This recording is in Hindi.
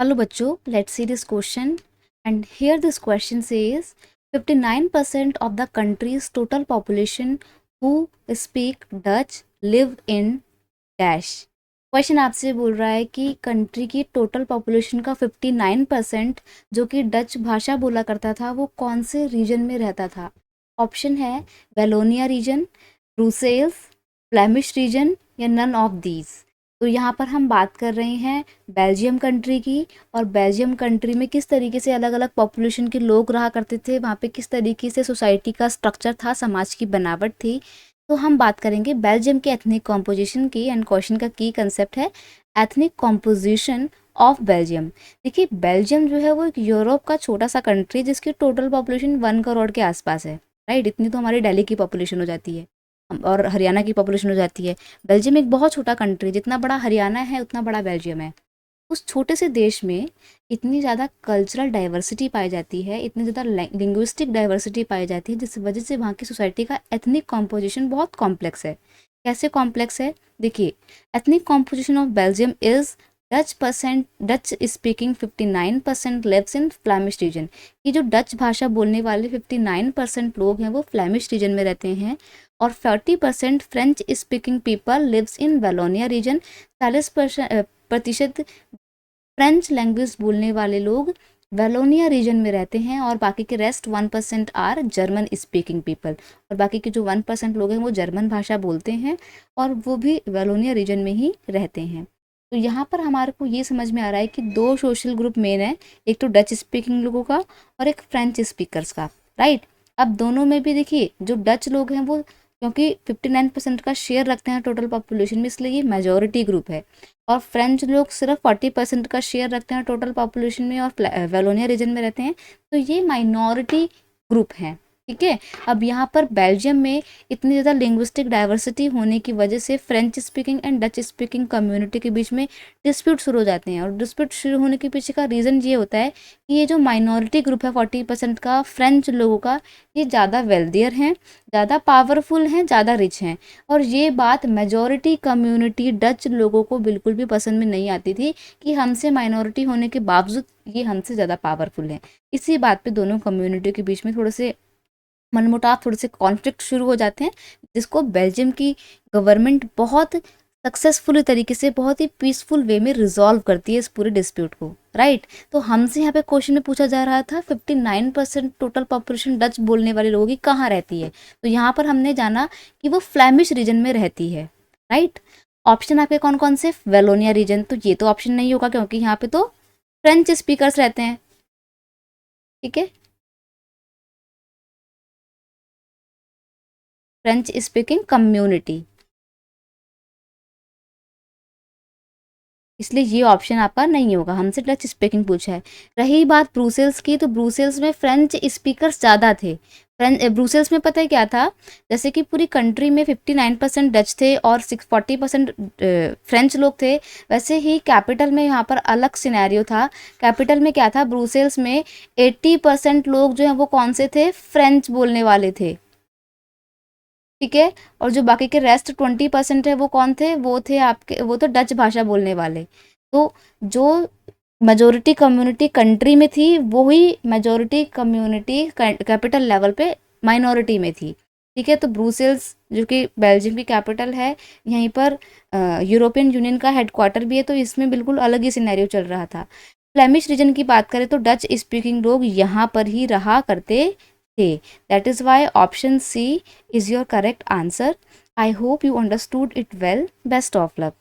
Hello बच्चों, let's see this question. And here this question says 59% of the country's total population who speak Dutch live in dash. Question आपसे बोल रहा है कि कंट्री की टोटल पॉपुलेशन का 59% जो कि डच भाषा बोला करता था वो कौन से रीजन में रहता था। ऑप्शन है Wallonia region, Brussels, Flemish region या नन ऑफ दीज। तो यहाँ पर हम बात कर रहे हैं बेल्जियम कंट्री की, और बेल्जियम कंट्री में किस तरीके से अलग अलग पॉपुलेशन के लोग रहा करते थे, वहाँ पे किस तरीके से सोसाइटी का स्ट्रक्चर था, समाज की बनावट थी। तो हम बात करेंगे बेल्जियम के एथनिक कॉम्पोजिशन की, एंड क्वेश्चन का की कंसेप्ट है एथनिक कॉम्पोजिशन ऑफ बेल्जियम। देखिए बेल्जियम जो है वो एक यूरोप का छोटा सा कंट्री जिसकी टोटल पॉपुलेशन 1 करोड़ के आसपास है, राइट। इतनी तो हमारी दिल्ली की पॉपुलेशन हो जाती है और हरियाणा की पॉपुलेशन हो जाती है। बेल्जियम एक बहुत छोटा कंट्री, जितना बड़ा हरियाणा है उतना बड़ा बेल्जियम है। उस छोटे से देश में इतनी ज़्यादा कल्चरल डाइवर्सिटी पाई जाती है, इतनी ज़्यादा लिंग्विस्टिक डाइवर्सिटी पाई जाती है, जिस वजह से वहाँ की सोसाइटी का एथनिक कॉम्पोजिशन बहुत कॉम्प्लेक्स है। कैसे कॉम्प्लेक्स है, देखिए ethnic composition of Belgium is Dutch speaking 59% lives in Flemish region. ये जो डच भाषा बोलने वाले 59% लोग हैं वो फ्लैमिश रीजन में रहते हैं, और 40% French speaking people lives in Wallonia region. 40% French language बोलने वाले लोग वेलोनिया रीजन में रहते हैं, और बाकी के rest 1% are German speaking people. और बाकी के जो 1% लोग हैं वो जर्मन भाषा बोलते हैं और वो भी वेलोनिया रीजन में ही रहते हैं। तो यहाँ पर हमारे को ये समझ में आ रहा है कि दो सोशल ग्रुप मेन है, एक तो डच स्पीकिंग लोगों का और एक फ्रेंच स्पीकर्स का, राइट। अब दोनों में भी देखिए जो डच लोग हैं वो क्योंकि 59% का शेयर रखते हैं टोटल पॉपुलेशन में, इसलिए ये मेजॉरिटी ग्रुप है। और फ्रेंच लोग सिर्फ 40% का शेयर रखते हैं टोटल पॉपुलेशन में और वेलोनिया रीजन में रहते हैं, तो ये माइनॉरिटी ग्रुप हैं, ठीक है। अब यहाँ पर बेल्जियम में इतनी ज़्यादा लिंग्विस्टिक डाइवर्सिटी होने की वजह से French speaking and Dutch speaking community के बीच में डिस्प्यूट शुरू हो जाते हैं, और डिस्प्यूट शुरू होने के पीछे का रीज़न ये होता है कि ये जो माइनॉरिटी ग्रुप है 40% का फ्रेंच लोगों का, ये ज़्यादा वेल्दियर हैं, ज़्यादा पावरफुल हैं, ज़्यादा रिच हैं। और ये बात मेजॉरिटी कम्युनिटी डच लोगों को बिल्कुल भी पसंद में नहीं आती थी कि हमसे माइनॉरिटी होने के बावजूद ये हमसे ज़्यादा पावरफुल हैं। इसी बात पे दोनों कम्युनिटी के बीच में थोड़े से मनमुटाव, थोड़े से कॉन्फ्लिक्ट शुरू हो जाते हैं, जिसको बेल्जियम की गवर्नमेंट बहुत सक्सेसफुली तरीके से, बहुत ही पीसफुल वे में रिजॉल्व करती है इस पूरे डिस्प्यूट को, राइट। तो हमसे यहाँ पे क्वेश्चन में पूछा जा रहा था 59% टोटल पॉपुलेशन डच बोलने वाले लोगों की कहाँ रहती है, तो यहाँ पर हमने जाना कि वो फ्लैमिश रीजन में रहती है, राइट। ऑप्शन आपके कौन कौन से, वेलोनिया रीजन, तो ये तो ऑप्शन नहीं होगा क्योंकि यहाँ पे तो फ्रेंच स्पीकर्स रहते हैं, ठीक है। फ्रेंच स्पीकिंग कम्युनिटी, इसलिए ये ऑप्शन आपका नहीं होगा। हमसे डच स्पीकिंग पूछा है। रही बात ब्रुसेल्स की, तो ब्रुसेल्स में फ्रेंच स्पीकर्स ज़्यादा थे। ब्रुसेल्स में पता है क्या था, जैसे कि पूरी कंट्री में 59% डच थे और 40% फ्रेंच लोग थे, वैसे ही कैपिटल में यहाँ पर अलग सिनेरियो था। कैपिटल में क्या था, ब्रुसेल्स में 80% लोग जो हैं वो कौन से थे, फ्रेंच बोलने वाले थे, ठीक है। और जो बाकी के रेस्ट 20% है वो कौन थे, वो थे आपके, वो तो डच भाषा बोलने वाले। तो जो मेजोरिटी कम्युनिटी कंट्री में थी वही मेजोरिटी कम्युनिटी कैपिटल लेवल पे माइनॉरिटी में थी, ठीक है। तो ब्रुसेल्स जो कि बेल्जियम की कैपिटल है, यहीं पर यूरोपियन यूनियन का हेडक्वार्टर भी है, तो इसमें बिल्कुल अलग ही सिनेरियो चल रहा था। फ्लेमिश रीजन की बात करें तो डच स्पीकिंग लोग यहाँ पर ही रहा करते थे। That is why option C is your correct answer. I hope you understood it well. Best of luck.